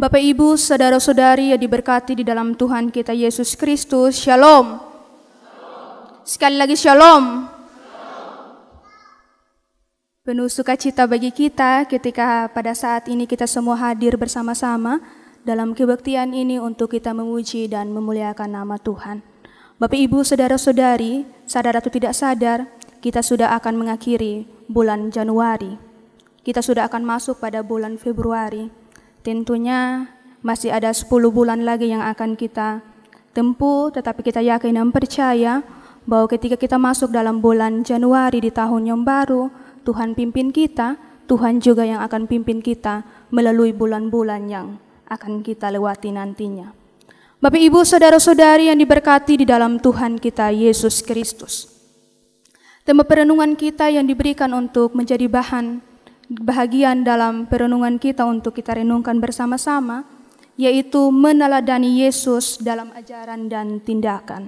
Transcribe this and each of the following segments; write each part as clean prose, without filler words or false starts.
Bapak Ibu, saudara-saudari yang diberkati di dalam Tuhan kita Yesus Kristus, Shalom. Sekali lagi Shalom. Penuh sukacita bagi kita ketika pada saat ini kita semua hadir bersama-sama dalam kebaktian ini untuk kita memuji dan memuliakan nama Tuhan. Bapak Ibu, saudara-saudari, sadar atau tidak sadar, kita sudah akan mengakhiri bulan Januari. Kita sudah akan masuk pada bulan Februari. Tentunya masih ada 10 bulan lagi yang akan kita tempuh, tetapi kita yakin dan percaya bahwa ketika kita masuk dalam bulan Januari di tahun yang baru, Tuhan pimpin kita, Tuhan juga yang akan pimpin kita melalui bulan-bulan yang akan kita lewati nantinya. Bapak Ibu, saudara-saudari yang diberkati di dalam Tuhan kita Yesus Kristus. Tema perenungan kita yang diberikan untuk menjadi bahagian dalam perenungan kita untuk kita renungkan bersama-sama, yaitu meneladani Yesus dalam ajaran dan tindakan.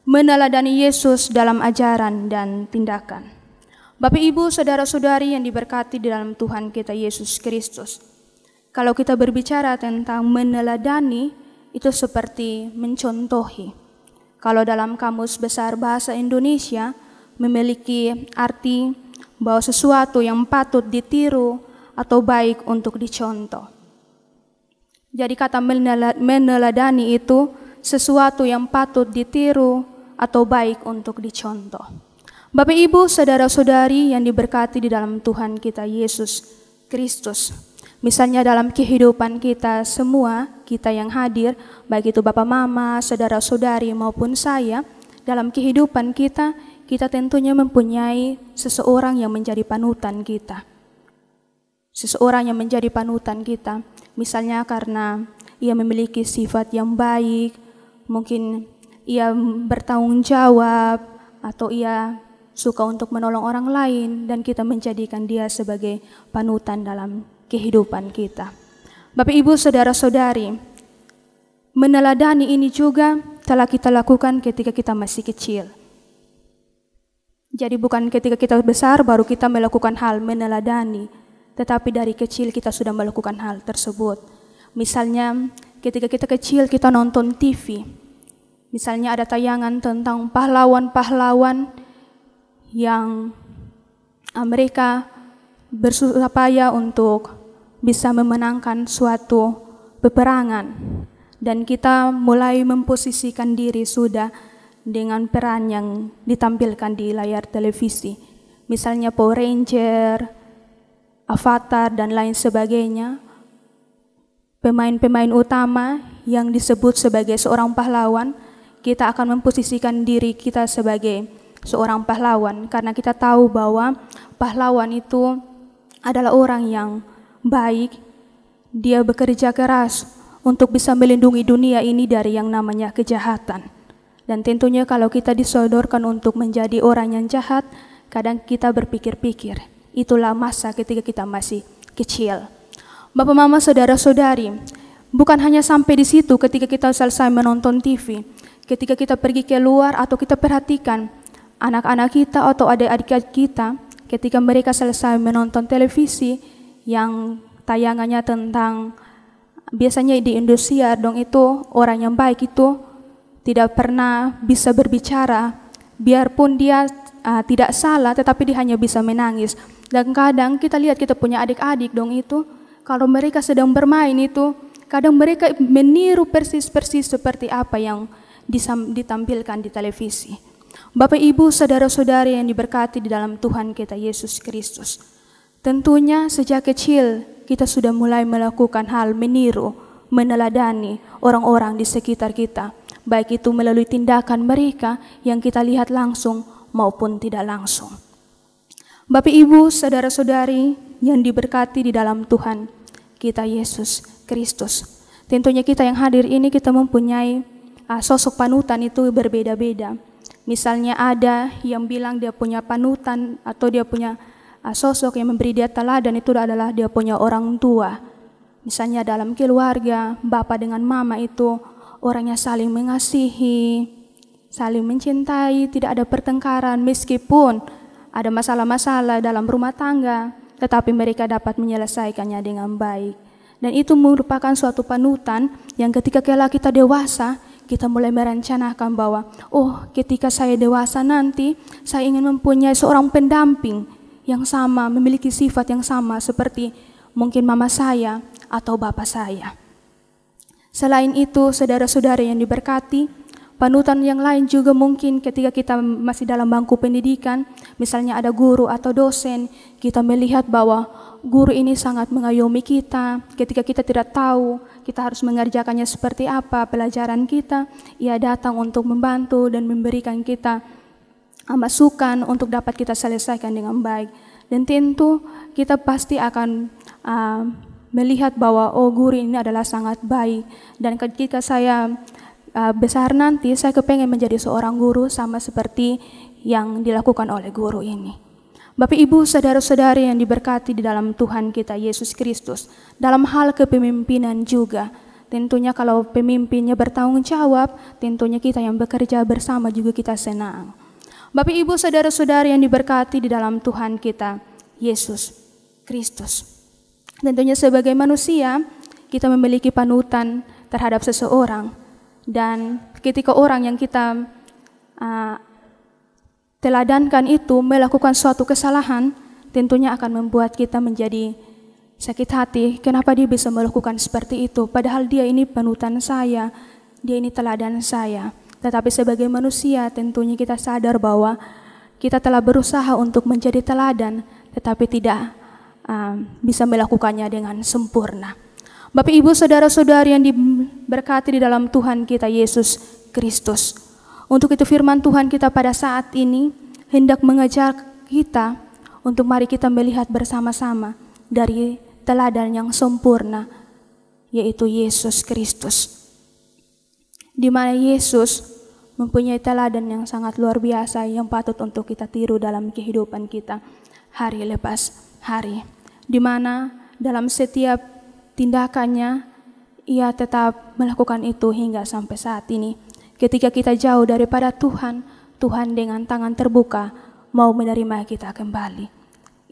Meneladani Yesus dalam ajaran dan tindakan. Bapak Ibu, saudara-saudari yang diberkati di dalam Tuhan kita Yesus Kristus. Kalau kita berbicara tentang meneladani, itu seperti mencontohi. Kalau dalam Kamus Besar Bahasa Indonesia memiliki arti bahwa sesuatu yang patut ditiru atau baik untuk dicontoh. Jadi kata meneladani itu sesuatu yang patut ditiru atau baik untuk dicontoh. Bapak Ibu, saudara-saudari yang diberkati di dalam Tuhan kita Yesus Kristus. Misalnya dalam kehidupan kita semua, kita yang hadir, baik itu Bapak Mama, saudara-saudari maupun saya, dalam kehidupan kita tentunya mempunyai seseorang yang menjadi panutan kita. Seseorang yang menjadi panutan kita, misalnya karena ia memiliki sifat yang baik, mungkin ia bertanggung jawab, atau ia suka untuk menolong orang lain, dan kita menjadikan dia sebagai panutan dalam kehidupan kita. Bapak Ibu, saudara-saudari, meneladani ini juga telah kita lakukan ketika kita masih kecil. Jadi bukan ketika kita besar baru kita melakukan hal meneladani, tetapi dari kecil kita sudah melakukan hal tersebut. Misalnya ketika kita kecil kita nonton TV. Misalnya ada tayangan tentang pahlawan-pahlawan yang mereka bersusah payah untuk bisa memenangkan suatu peperangan. Dan kita mulai memposisikan diri sudah dengan peran yang ditampilkan di layar televisi. Misalnya Power Ranger, Avatar, dan lain sebagainya. Pemain-pemain utama yang disebut sebagai seorang pahlawan, kita akan memposisikan diri kita sebagai seorang pahlawan. Karena kita tahu bahwa pahlawan itu adalah orang yang baik. Dia bekerja keras untuk bisa melindungi dunia ini dari yang namanya kejahatan. Dan tentunya kalau kita disodorkan untuk menjadi orang yang jahat, kadang kita berpikir-pikir, itulah masa ketika kita masih kecil. Bapak, Mama, saudara-saudari, bukan hanya sampai di situ ketika kita selesai menonton TV, ketika kita pergi keluar atau kita perhatikan anak-anak kita atau adik-adik kita, ketika mereka selesai menonton televisi yang tayangannya tentang, biasanya di Indosiar dong, itu orang yang baik itu tidak pernah bisa berbicara, biarpun dia tidak salah, tetapi dia hanya bisa menangis. Dan kadang kita lihat kita punya adik-adik dong itu, kalau mereka sedang bermain itu, kadang mereka meniru persis-persis seperti apa yang ditampilkan di televisi. Bapak Ibu, saudara-saudari yang diberkati di dalam Tuhan kita Yesus Kristus. Tentunya sejak kecil kita sudah mulai melakukan hal meniru, meneladani orang-orang di sekitar kita. Baik itu melalui tindakan mereka yang kita lihat langsung maupun tidak langsung. Bapak Ibu, saudara-saudari yang diberkati di dalam Tuhan kita Yesus Kristus. Tentunya kita yang hadir ini kita mempunyai sosok panutan itu berbeda-beda. Misalnya ada yang bilang dia punya panutan atau dia punya sosok yang memberi dia teladan, itu adalah dia punya orang tua. Misalnya dalam keluarga, bapak dengan mama itu orangnya saling mengasihi, saling mencintai, tidak ada pertengkaran meskipun ada masalah-masalah dalam rumah tangga, tetapi mereka dapat menyelesaikannya dengan baik. Dan itu merupakan suatu panutan yang ketika kita dewasa, kita mulai merencanakan bahwa, oh ketika saya dewasa nanti, saya ingin mempunyai seorang pendamping yang sama, memiliki sifat yang sama seperti mungkin mama saya atau bapak saya. Selain itu, saudara-saudara yang diberkati, panutan yang lain juga mungkin ketika kita masih dalam bangku pendidikan, misalnya ada guru atau dosen, kita melihat bahwa guru ini sangat mengayomi kita. Ketika kita tidak tahu, kita harus mengerjakannya seperti apa pelajaran kita, ia datang untuk membantu dan memberikan kita masukan untuk dapat kita selesaikan dengan baik. Dan tentu kita pasti akan melihat bahwa oh guru ini adalah sangat baik. Dan ketika saya besar nanti, saya kepengen menjadi seorang guru sama seperti yang dilakukan oleh guru ini. Bapak Ibu, saudara-saudari yang diberkati di dalam Tuhan kita Yesus Kristus, dalam hal kepemimpinan juga, tentunya kalau pemimpinnya bertanggung jawab, tentunya kita yang bekerja bersama juga kita senang. Bapak Ibu, saudara-saudari yang diberkati di dalam Tuhan kita Yesus Kristus. Tentunya sebagai manusia, kita memiliki panutan terhadap seseorang. Dan ketika orang yang kita teladankan itu melakukan suatu kesalahan, tentunya akan membuat kita menjadi sakit hati. Kenapa dia bisa melakukan seperti itu? Padahal dia ini panutan saya, dia ini teladan saya. Tetapi sebagai manusia tentunya kita sadar bahwa kita telah berusaha untuk menjadi teladan, tetapi tidak bisa melakukannya dengan sempurna. Bapak Ibu saudara-saudari yang diberkati di dalam Tuhan kita Yesus Kristus. Untuk itu firman Tuhan kita pada saat ini hendak mengajar kita untuk mari kita melihat bersama-sama dari teladan yang sempurna, yaitu Yesus Kristus. Di mana Yesus mempunyai teladan yang sangat luar biasa yang patut untuk kita tiru dalam kehidupan kita hari lepas hari, di mana dalam setiap tindakannya ia tetap melakukan itu hingga sampai saat ini. Ketika kita jauh daripada Tuhan, Tuhan dengan tangan terbuka mau menerima kita kembali.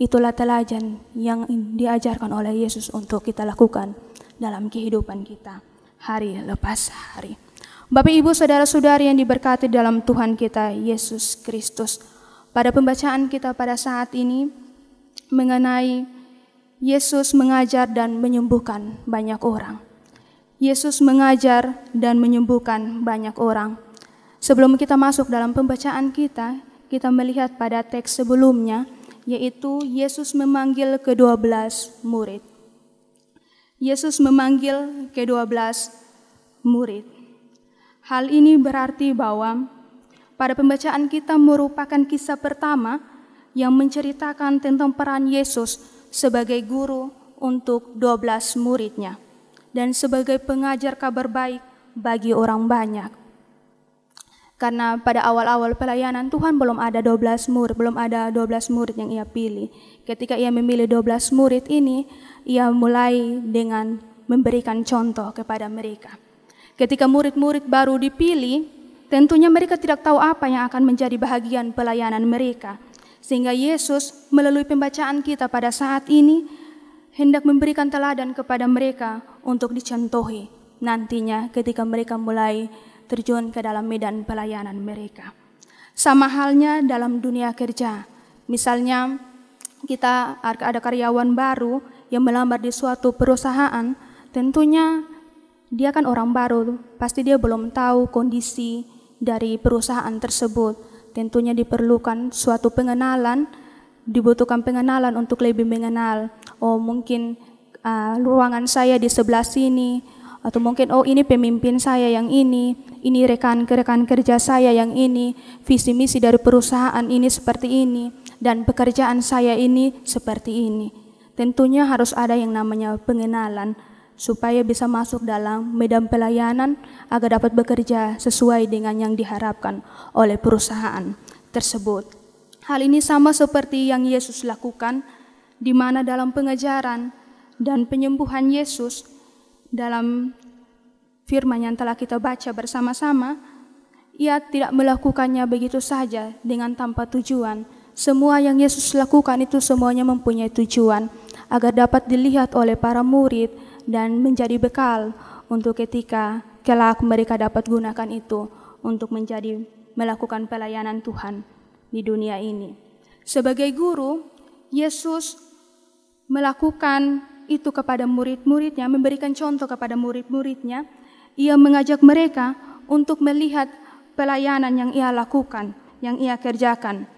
Itulah teladan yang diajarkan oleh Yesus untuk kita lakukan dalam kehidupan kita hari lepas hari. Bapak Ibu saudara-saudari yang diberkati dalam Tuhan kita Yesus Kristus, pada pembacaan kita pada saat ini mengenai Yesus mengajar dan menyembuhkan banyak orang. Yesus mengajar dan menyembuhkan banyak orang. Sebelum kita masuk dalam pembacaan kita melihat pada teks sebelumnya, yaitu Yesus memanggil ke-12 murid. Yesus memanggil ke-12 murid. Hal ini berarti bahwa pada pembacaan kita merupakan kisah pertama yang menceritakan tentang peran Yesus sebagai guru untuk 12 muridnya dan sebagai pengajar kabar baik bagi orang banyak. Karena pada awal-awal pelayanan Tuhan belum ada 12 murid yang ia pilih. Ketika ia memilih 12 murid ini, ia mulai dengan memberikan contoh kepada mereka. Ketika murid-murid baru dipilih, tentunya mereka tidak tahu apa yang akan menjadi bahagian pelayanan mereka. Sehingga Yesus melalui pembacaan kita pada saat ini hendak memberikan teladan kepada mereka untuk dicontohi nantinya ketika mereka mulai terjun ke dalam medan pelayanan mereka. Sama halnya dalam dunia kerja. Misalnya kita ada karyawan baru yang melamar di suatu perusahaan, tentunya dia kan orang baru, pasti dia belum tahu kondisi dari perusahaan tersebut. Tentunya diperlukan suatu pengenalan, dibutuhkan pengenalan untuk lebih mengenal. Oh mungkin ruangan saya di sebelah sini, atau mungkin oh ini pemimpin saya yang ini rekan kerja saya yang ini, visi misi dari perusahaan ini seperti ini, dan pekerjaan saya ini seperti ini. Tentunya harus ada yang namanya pengenalan supaya bisa masuk dalam medan pelayanan agar dapat bekerja sesuai dengan yang diharapkan oleh perusahaan tersebut. Hal ini sama seperti yang Yesus lakukan, di mana dalam pengajaran dan penyembuhan Yesus dalam firman yang telah kita baca bersama-sama, ia tidak melakukannya begitu saja dengan tanpa tujuan. Semua yang Yesus lakukan itu semuanya mempunyai tujuan agar dapat dilihat oleh para murid dan menjadi bekal untuk ketika kelak mereka dapat gunakan itu untuk melakukan pelayanan Tuhan di dunia ini. Sebagai guru, Yesus melakukan itu kepada murid-muridnya, memberikan contoh kepada murid-muridnya. Ia mengajak mereka untuk melihat pelayanan yang ia lakukan, yang ia kerjakan.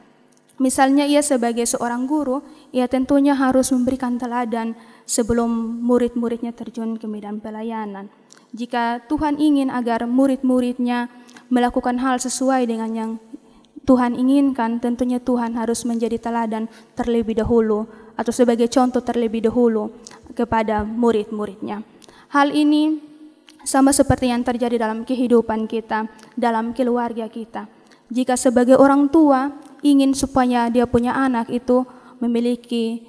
Misalnya ia sebagai seorang guru, ia tentunya harus memberikan teladan sebelum murid-muridnya terjun ke medan pelayanan. Jika Tuhan ingin agar murid-muridnya melakukan hal sesuai dengan yang Tuhan inginkan, tentunya Tuhan harus menjadi teladan terlebih dahulu atau sebagai contoh terlebih dahulu kepada murid-muridnya. Hal ini sama seperti yang terjadi dalam kehidupan kita, dalam keluarga kita. Jika sebagai orang tua ingin supaya dia punya anak itu memiliki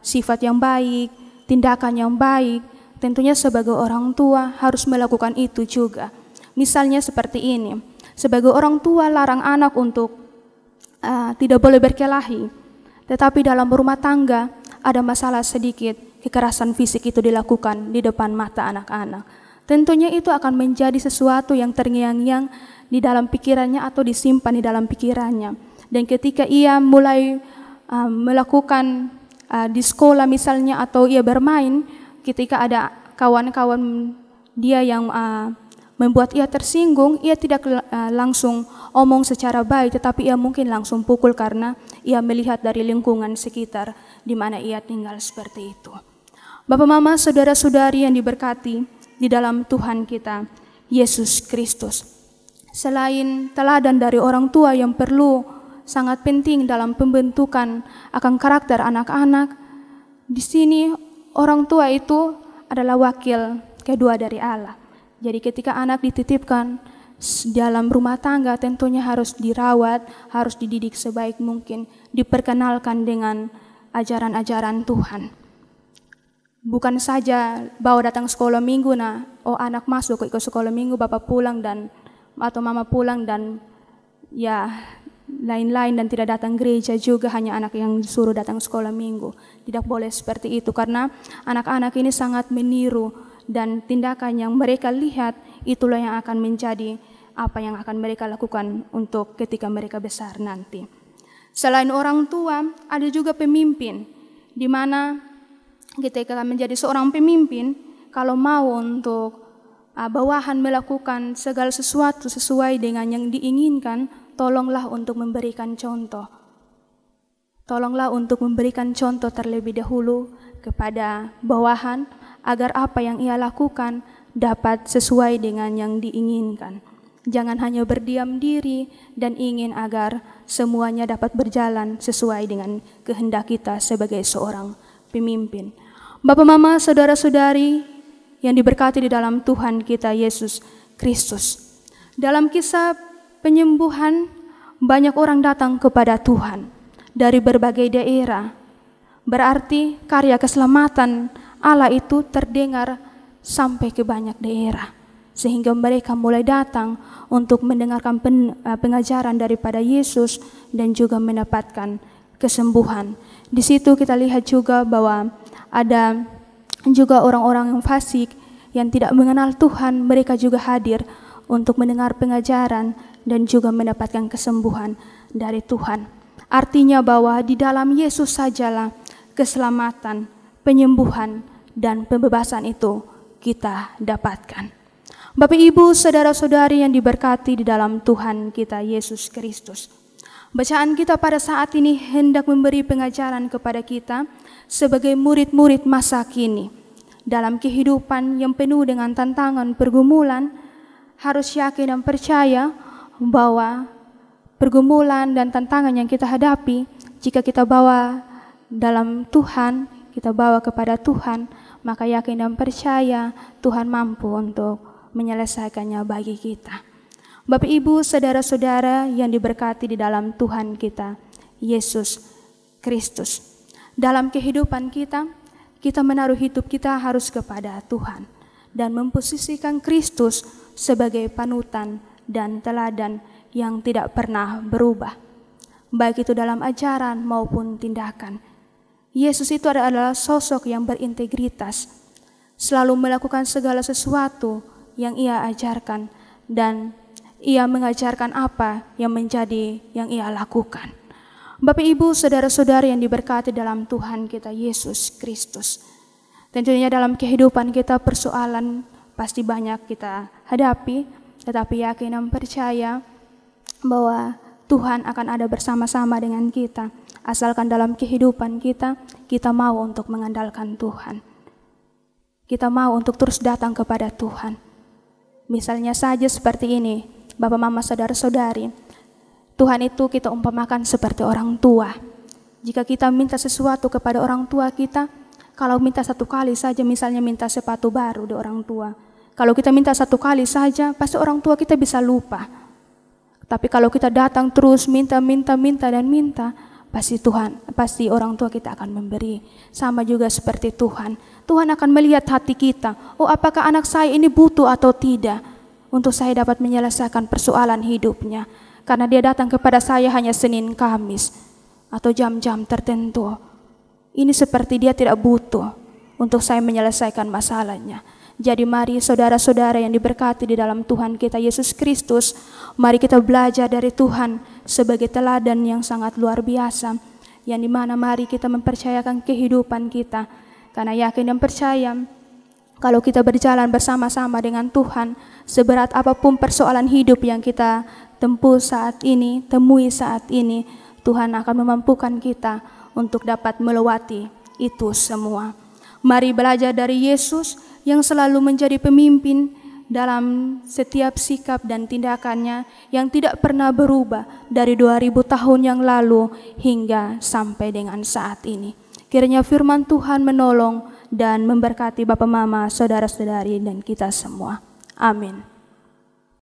sifat yang baik, tindakan yang baik, tentunya sebagai orang tua harus melakukan itu juga. Misalnya seperti ini, sebagai orang tua larang anak untuk tidak boleh berkelahi, tetapi dalam rumah tangga ada masalah sedikit, kekerasan fisik itu dilakukan di depan mata anak-anak. Tentunya itu akan menjadi sesuatu yang terngiang-ngiang di dalam pikirannya atau disimpan di dalam pikirannya. Dan ketika ia mulai melakukan di sekolah misalnya atau ia bermain, ketika ada kawan-kawan dia yang membuat ia tersinggung, ia tidak langsung omong secara baik, tetapi ia mungkin langsung pukul karena ia melihat dari lingkungan sekitar di mana ia tinggal seperti itu. Bapak, Mama, saudara-saudari yang diberkati di dalam Tuhan kita, Yesus Kristus. Selain teladan dari orang tua yang perlu sangat penting dalam pembentukan akan karakter anak-anak, di sini orang tua itu adalah wakil kedua dari Allah. Jadi ketika anak dititipkan dalam rumah tangga, tentunya harus dirawat, harus dididik sebaik mungkin, diperkenalkan dengan ajaran-ajaran Tuhan. Bukan saja bawa datang sekolah minggu, anak masuk ke sekolah minggu, bapak pulang atau mama pulang dan ya lain-lain dan tidak datang gereja juga, hanya anak yang disuruh datang sekolah minggu. Tidak boleh seperti itu karena anak-anak ini sangat meniru dan tindakan yang mereka lihat itulah yang akan menjadi apa yang akan mereka lakukan untuk ketika mereka besar nanti. Selain orang tua, ada juga pemimpin, di mana ketika menjadi seorang pemimpin, kalau mau untuk bawahan melakukan segala sesuatu sesuai dengan yang diinginkan, tolonglah untuk memberikan contoh. Tolonglah untuk memberikan contoh terlebih dahulu kepada bawahan agar apa yang ia lakukan dapat sesuai dengan yang diinginkan. Jangan hanya berdiam diri dan ingin agar semuanya dapat berjalan sesuai dengan kehendak kita sebagai seorang pemimpin. Bapak, Mama, saudara-saudari yang diberkati di dalam Tuhan kita Yesus Kristus. Dalam kisah penyembuhan, banyak orang datang kepada Tuhan dari berbagai daerah. Berarti karya keselamatan Allah itu terdengar sampai ke banyak daerah. Sehingga mereka mulai datang untuk mendengarkan pengajaran daripada Yesus dan juga mendapatkan kesembuhan. Di situ kita lihat juga bahwa ada juga orang-orang yang fasik yang tidak mengenal Tuhan, mereka juga hadir untuk mendengar pengajaran dan juga mendapatkan kesembuhan dari Tuhan. Artinya bahwa di dalam Yesus sajalah keselamatan, penyembuhan, dan pembebasan itu kita dapatkan. Bapak, Ibu, saudara-saudari yang diberkati di dalam Tuhan kita Yesus Kristus. Bacaan kita pada saat ini hendak memberi pengajaran kepada kita sebagai murid-murid masa kini. Dalam kehidupan yang penuh dengan tantangan pergumulan, harus yakin dan percaya bahwa pergumulan dan tantangan yang kita hadapi, jika kita bawa dalam Tuhan, kita bawa kepada Tuhan, maka yakin dan percaya Tuhan mampu untuk menyelesaikannya bagi kita. Bapak, Ibu, saudara-saudara yang diberkati di dalam Tuhan kita, Yesus Kristus. Dalam kehidupan kita, kita menaruh hidup kita harus kepada Tuhan dan memposisikan Kristus sebagai panutan dan teladan yang tidak pernah berubah, baik itu dalam ajaran maupun tindakan. Yesus itu adalah sosok yang berintegritas. selalu melakukan segala sesuatu yang ia ajarkan, dan ia mengajarkan apa yang menjadi yang ia lakukan. Bapak, Ibu, saudara-saudara yang diberkati dalam Tuhan kita Yesus Kristus, tentunya dalam kehidupan kita persoalan pasti banyak kita hadapi, tetapi yakin dan percaya bahwa Tuhan akan ada bersama-sama dengan kita, asalkan dalam kehidupan kita mau untuk mengandalkan Tuhan. Kita mau untuk terus datang kepada Tuhan. Misalnya saja seperti ini, Bapak, Mama, saudara-saudari, Tuhan itu kita umpamakan seperti orang tua. Jika kita minta sesuatu kepada orang tua kita, kalau minta satu kali saja, misalnya minta sepatu baru dari orang tua, kalau kita minta satu kali saja, pasti orang tua kita bisa lupa. Tapi kalau kita datang terus minta, pasti orang tua kita akan memberi. Sama juga seperti Tuhan. Tuhan akan melihat hati kita. Oh, apakah anak saya ini butuh atau tidak untuk saya dapat menyelesaikan persoalan hidupnya. Karena dia datang kepada saya hanya Senin, Kamis, atau jam-jam tertentu. Ini seperti dia tidak butuh untuk saya menyelesaikan masalahnya. Jadi mari saudara-saudara yang diberkati di dalam Tuhan kita Yesus Kristus, mari kita belajar dari Tuhan sebagai teladan yang sangat luar biasa, yang dimana mari kita mempercayakan kehidupan kita, karena yakin dan percaya kalau kita berjalan bersama-sama dengan Tuhan, seberat apapun persoalan hidup yang kita temui saat ini, Tuhan akan memampukan kita untuk dapat melewati itu semua. Mari belajar dari Yesus yang selalu menjadi pemimpin dalam setiap sikap dan tindakannya yang tidak pernah berubah dari 2000 tahun yang lalu hingga sampai dengan saat ini. Kiranya firman Tuhan menolong dan memberkati Bapak, Mama, saudara-saudari dan kita semua. Amin.